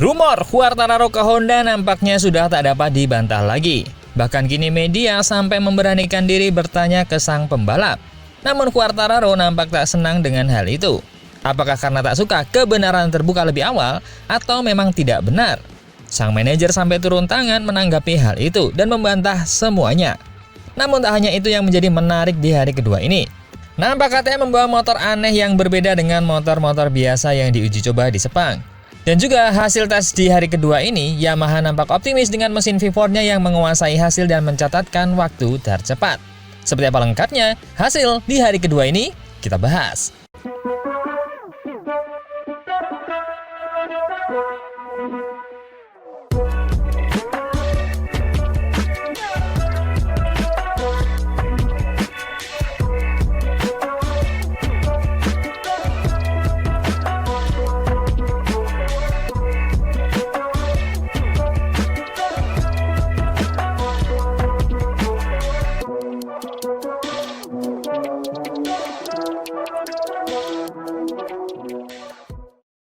Rumor Quartararo ke Honda nampaknya sudah tak dapat dibantah lagi. Bahkan kini media sampai memberanikan diri bertanya ke sang pembalap. Namun Quartararo nampak tak senang dengan hal itu. Apakah karena tak suka kebenaran terbuka lebih awal atau memang tidak benar? Sang manajer sampai turun tangan menanggapi hal itu dan membantah semuanya. Namun tak hanya itu yang menjadi menarik di hari kedua ini. Nampak KTM membawa motor aneh yang berbeda dengan motor-motor biasa yang diuji coba di Sepang. Dan juga hasil tes di hari kedua ini, Yamaha nampak optimis dengan mesin V4-nya yang menguasai hasil dan mencatatkan waktu tercepat. Seperti apa lengkapnya hasil di hari kedua ini, kita bahas.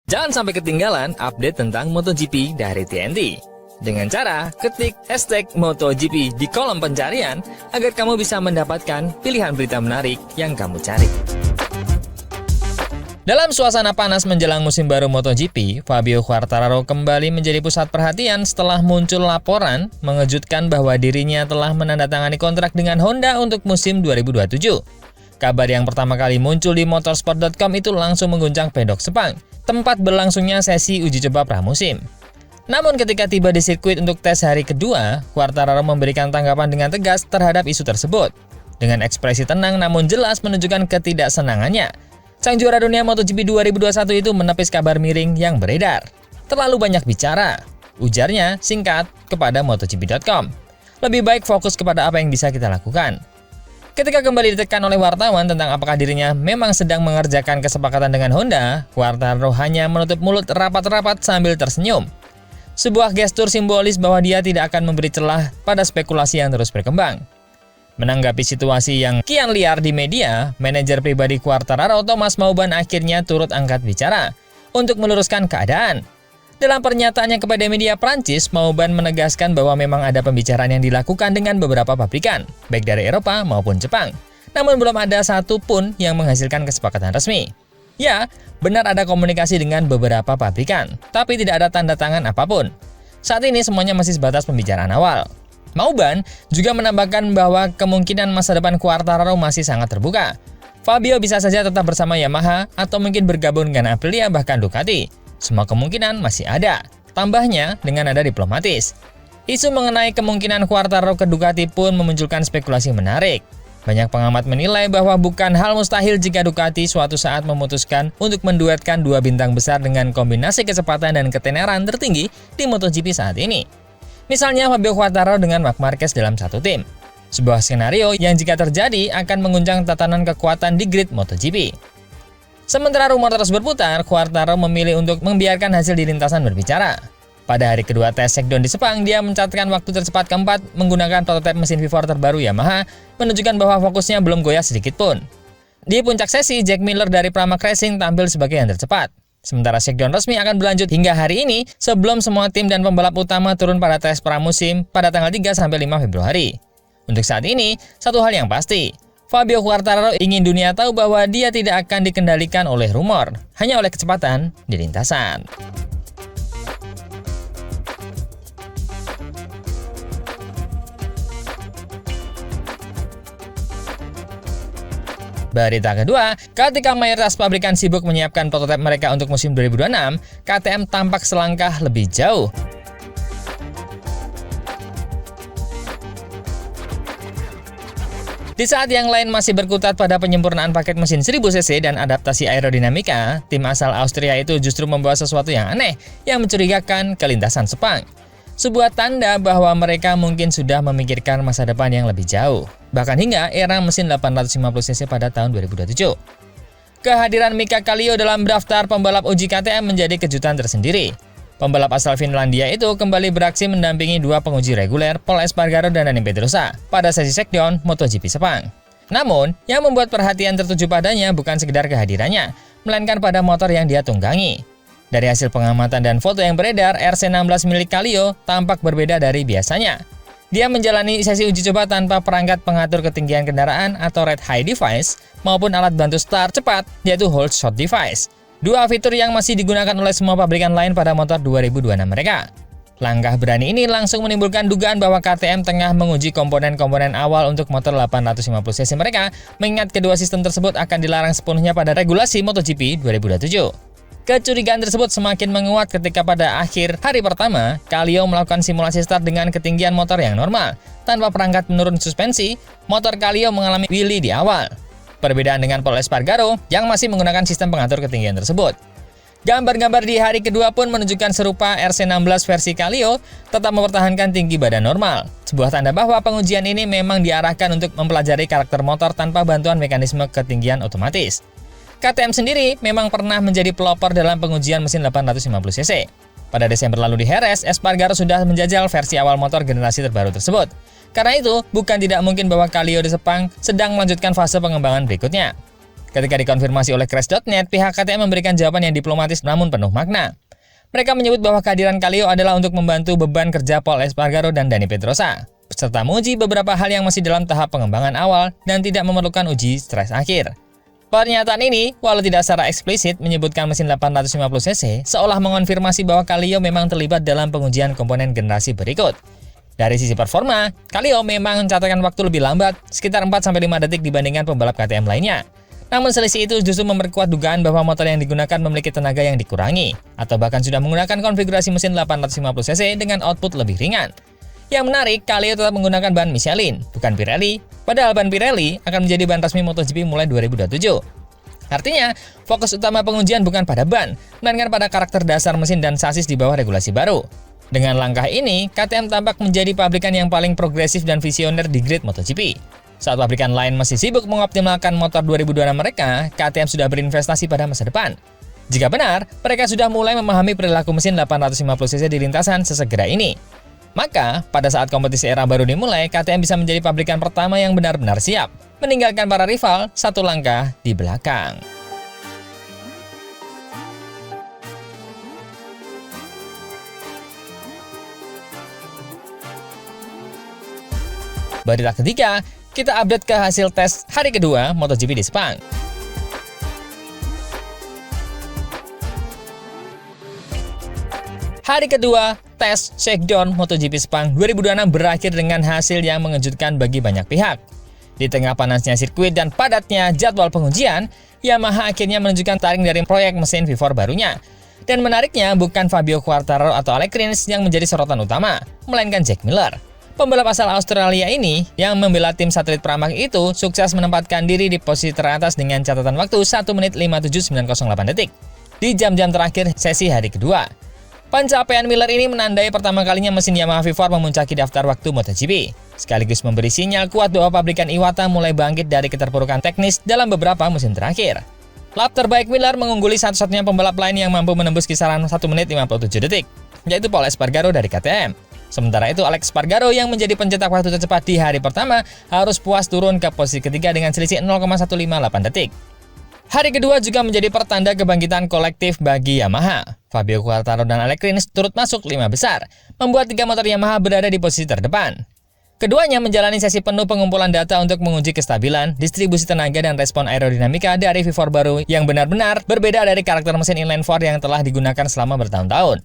Jangan sampai ketinggalan update tentang MotoGP dari TNT. Dengan cara ketik hashtag MotoGP di kolom pencarian agar kamu bisa mendapatkan pilihan berita menarik yang kamu cari. Dalam suasana panas menjelang musim baru MotoGP, Fabio Quartararo kembali menjadi pusat perhatian setelah muncul laporan mengejutkan bahwa dirinya telah menandatangani kontrak dengan Honda untuk musim 2027. Kabar yang pertama kali muncul di motorsport.com itu langsung mengguncang pedok Sepang, tempat berlangsungnya sesi uji coba pramusim. Namun ketika tiba di sirkuit untuk tes hari kedua, Quartararo memberikan tanggapan dengan tegas terhadap isu tersebut. Dengan ekspresi tenang namun jelas menunjukkan ketidaksenangannya. Sang juara dunia MotoGP 2021 itu menepis kabar miring yang beredar. Terlalu banyak bicara, ujarnya singkat kepada MotoGP.com. Lebih baik fokus kepada apa yang bisa kita lakukan. Ketika kembali ditekan oleh wartawan tentang apakah dirinya memang sedang mengerjakan kesepakatan dengan Honda, Quartararo hanya menutup mulut rapat-rapat sambil tersenyum. Sebuah gestur simbolis bahwa dia tidak akan memberi celah pada spekulasi yang terus berkembang. Menanggapi situasi yang kian liar di media, manajer pribadi Quartararo, Thomas Mauban, akhirnya turut angkat bicara untuk meluruskan keadaan. Dalam pernyataannya kepada media Prancis, Mauban menegaskan bahwa memang ada pembicaraan yang dilakukan dengan beberapa pabrikan, baik dari Eropa maupun Jepang. Namun belum ada satu pun yang menghasilkan kesepakatan resmi. Ya, benar ada komunikasi dengan beberapa pabrikan, tapi tidak ada tanda tangan apapun. Saat ini semuanya masih sebatas pembicaraan awal. Mauban juga menambahkan bahwa kemungkinan masa depan Quartararo masih sangat terbuka. Fabio bisa saja tetap bersama Yamaha atau mungkin bergabung dengan Aprilia bahkan Ducati. Semua kemungkinan masih ada, tambahnya dengan nada diplomatis. Isu mengenai kemungkinan Quartararo ke Ducati pun memunculkan spekulasi menarik. Banyak pengamat menilai bahwa bukan hal mustahil jika Ducati suatu saat memutuskan untuk menduetkan dua bintang besar dengan kombinasi kecepatan dan ketenaran tertinggi di MotoGP saat ini. Misalnya Fabio Quartararo dengan Marc Marquez dalam satu tim. Sebuah skenario yang jika terjadi akan mengguncang tatanan kekuatan di grid MotoGP. Sementara rumor terus berputar, Quartararo memilih untuk membiarkan hasil di lintasan berbicara. Pada hari kedua tes shakedown di Sepang, dia mencatatkan waktu tercepat keempat menggunakan prototipe mesin V4 terbaru Yamaha, menunjukkan bahwa fokusnya belum goyah sedikit pun. Di puncak sesi, Jack Miller dari Pramac Racing tampil sebagai yang tercepat. Sementara shakedown resmi akan berlanjut hingga hari ini sebelum semua tim dan pembalap utama turun pada tes pramusim pada tanggal 3-5 Februari. Untuk saat ini, satu hal yang pasti, Fabio Quartararo ingin dunia tahu bahwa dia tidak akan dikendalikan oleh rumor, hanya oleh kecepatan di lintasan. Berita kedua, ketika mayoritas pabrikan sibuk menyiapkan prototipe mereka untuk musim 2026, KTM tampak selangkah lebih jauh. Di saat yang lain masih berkutat pada penyempurnaan paket mesin 1000 cc dan adaptasi aerodinamika, tim asal Austria itu justru membawa sesuatu yang aneh yang mencurigakan ke lintasan Sepang. Sebuah tanda bahwa mereka mungkin sudah memikirkan masa depan yang lebih jauh, bahkan hingga era mesin 850 cc pada tahun 2027. Kehadiran Mika Kallio dalam daftar pembalap uji KTM menjadi kejutan tersendiri. Pembalap asal Finlandia itu kembali beraksi mendampingi dua penguji reguler, Pol Espargaro dan Dani Pedrosa, pada sesi shakedown MotoGP Sepang. Namun, yang membuat perhatian tertuju padanya bukan sekedar kehadirannya, melainkan pada motor yang dia tunggangi. Dari hasil pengamatan dan foto yang beredar, RC16 milik Kaleo tampak berbeda dari biasanya. Dia menjalani sesi uji coba tanpa perangkat pengatur ketinggian kendaraan atau Ride High Device maupun alat bantu start cepat yaitu Hold Short Device. Dua fitur yang masih digunakan oleh semua pabrikan lain pada motor 2026 mereka. Langkah berani ini langsung menimbulkan dugaan bahwa KTM tengah menguji komponen-komponen awal untuk motor 850cc mereka, mengingat kedua sistem tersebut akan dilarang sepenuhnya pada regulasi MotoGP 2027. Kecurigaan tersebut semakin menguat ketika pada akhir hari pertama, Kaleo melakukan simulasi start dengan ketinggian motor yang normal. Tanpa perangkat penurun suspensi, motor Kaleo mengalami wheelie di awal. Perbedaan dengan Pol Espargaro yang masih menggunakan sistem pengatur ketinggian tersebut. Gambar-gambar di hari kedua pun menunjukkan serupa RC16 versi Kaleo tetap mempertahankan tinggi badan normal. Sebuah tanda bahwa pengujian ini memang diarahkan untuk mempelajari karakter motor tanpa bantuan mekanisme ketinggian otomatis. KTM sendiri memang pernah menjadi pelopor dalam pengujian mesin 850cc. Pada Desember lalu di Jerez, Espargaro sudah menjajal versi awal motor generasi terbaru tersebut. Karena itu, bukan tidak mungkin bahwa Kaleo di Sepang sedang melanjutkan fase pengembangan berikutnya. Ketika dikonfirmasi oleh Crash.net, pihak KTM memberikan jawaban yang diplomatis namun penuh makna. Mereka menyebut bahwa kehadiran Kaleo adalah untuk membantu beban kerja Pol Espargaro dan Dani Pedrosa, serta menguji beberapa hal yang masih dalam tahap pengembangan awal dan tidak memerlukan uji stres akhir. Pernyataan ini, walau tidak secara eksplisit menyebutkan mesin 850cc, seolah mengonfirmasi bahwa Kaleo memang terlibat dalam pengujian komponen generasi berikut. Dari sisi performa, Kaleo memang mencatatkan waktu lebih lambat, sekitar 4-5 detik dibandingkan pembalap KTM lainnya. Namun selisih itu justru memperkuat dugaan bahwa motor yang digunakan memiliki tenaga yang dikurangi, atau bahkan sudah menggunakan konfigurasi mesin 850cc dengan output lebih ringan. Yang menarik, Kaleo tetap menggunakan ban Michelin, bukan Pirelli, padahal ban Pirelli akan menjadi ban resmi MotoGP mulai 2027. Artinya, fokus utama pengujian bukan pada ban, melainkan pada karakter dasar mesin dan sasis di bawah regulasi baru. Dengan langkah ini, KTM tampak menjadi pabrikan yang paling progresif dan visioner di grid MotoGP. Saat pabrikan lain masih sibuk mengoptimalkan motor 2026 mereka, KTM sudah berinvestasi pada masa depan. Jika benar, mereka sudah mulai memahami perilaku mesin 850cc di lintasan sesegera ini. Maka, pada saat kompetisi era baru dimulai, KTM bisa menjadi pabrikan pertama yang benar-benar siap, meninggalkan para rival satu langkah di belakang. Berita ketiga, kita update ke hasil tes hari kedua MotoGP di Sepang. Hari kedua, tes shakedown MotoGP Sepang 2026 berakhir dengan hasil yang mengejutkan bagi banyak pihak. Di tengah panasnya sirkuit dan padatnya jadwal pengujian, Yamaha akhirnya menunjukkan taring dari proyek mesin V4 barunya. Dan menariknya, bukan Fabio Quartararo atau Alex Rins yang menjadi sorotan utama, melainkan Jack Miller. Pembalap asal Australia ini yang membela tim satelit Pramac itu sukses menempatkan diri di posisi teratas dengan catatan waktu 1 menit 57.908 detik di jam-jam terakhir sesi hari kedua. Pencapaian Miller ini menandai pertama kalinya mesin Yamaha V4 memuncaki daftar waktu MotoGP, sekaligus memberi sinyal kuat bahwa pabrikan Iwata mulai bangkit dari keterpurukan teknis dalam beberapa musim terakhir. Lap terbaik Miller mengungguli satu-satunya pembalap lain yang mampu menembus kisaran 1 menit 57 detik, yaitu Pol Espargaro dari KTM. Sementara itu, Alex Espargaro yang menjadi pencetak waktu tercepat di hari pertama harus puas turun ke posisi ketiga dengan selisih 0,158 detik. Hari kedua juga menjadi pertanda kebangkitan kolektif bagi Yamaha. Fabio Quartararo dan Alex Rins turut masuk 5 besar, membuat 3 motor Yamaha berada di posisi terdepan. Keduanya menjalani sesi penuh pengumpulan data untuk menguji kestabilan, distribusi tenaga, dan respon aerodinamika dari V4 baru yang benar-benar berbeda dari karakter mesin inline 4 yang telah digunakan selama bertahun-tahun.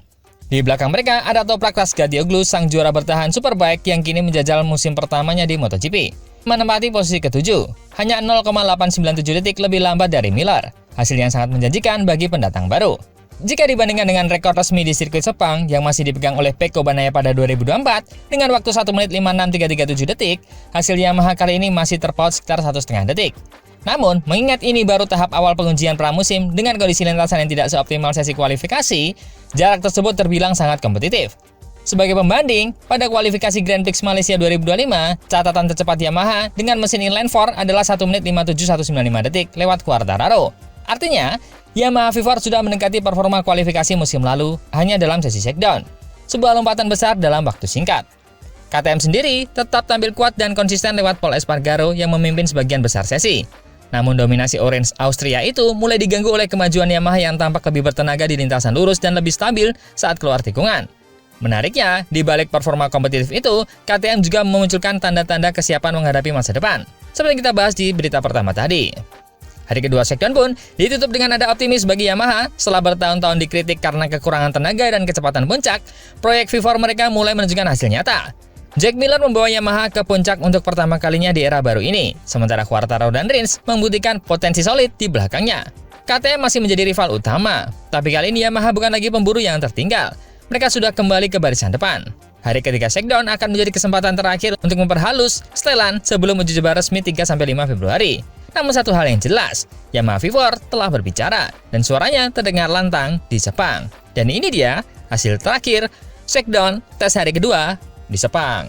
Di belakang mereka ada Toprak Razgatlioglu, sang juara bertahan Superbike yang kini menjajal musim pertamanya di MotoGP, menempati posisi ke-7, hanya 0,897 detik lebih lambat dari Miller, hasil yang sangat menjanjikan bagi pendatang baru. Jika dibandingkan dengan rekor resmi di sirkuit Sepang yang masih dipegang oleh Pecco Bagnaia pada 2024 dengan waktu 1 menit 56337 detik, hasil Yamaha kali ini masih terpaut sekitar 1,5 detik. Namun, mengingat ini baru tahap awal pengujian pramusim dengan kondisi lintasan yang tidak seoptimal sesi kualifikasi, jarak tersebut terbilang sangat kompetitif. Sebagai pembanding, pada kualifikasi Grand Prix Malaysia 2025, catatan tercepat Yamaha dengan mesin inline 4 adalah 1 menit 57195 detik lewat Quartararo. Artinya, Yamaha V4 sudah mendekati performa kualifikasi musim lalu hanya dalam sesi shakedown, sebuah lompatan besar dalam waktu singkat. KTM sendiri tetap tampil kuat dan konsisten lewat Pol Espargaro yang memimpin sebagian besar sesi. Namun dominasi Orange Austria itu mulai diganggu oleh kemajuan Yamaha yang tampak lebih bertenaga di lintasan lurus dan lebih stabil saat keluar tikungan. Menariknya, di balik performa kompetitif itu, KTM juga memunculkan tanda-tanda kesiapan menghadapi masa depan, seperti yang kita bahas di berita pertama tadi. Hari kedua Shakedown pun ditutup dengan nada optimis bagi Yamaha. Setelah bertahun-tahun dikritik karena kekurangan tenaga dan kecepatan puncak, proyek V4 mereka mulai menunjukkan hasil nyata. Jack Miller membawa Yamaha ke puncak untuk pertama kalinya di era baru ini, sementara Quartararo dan Rins membuktikan potensi solid di belakangnya. KTM masih menjadi rival utama, tapi kali ini Yamaha bukan lagi pemburu yang tertinggal. Mereka sudah kembali ke barisan depan. Hari ketiga Shakedown akan menjadi kesempatan terakhir untuk memperhalus setelan sebelum uji coba resmi 3-5 Februari. Namun satu hal yang jelas, Yamaha V4 telah berbicara dan suaranya terdengar lantang di Sepang. Dan ini dia hasil terakhir Shakedown tes hari kedua di Sepang.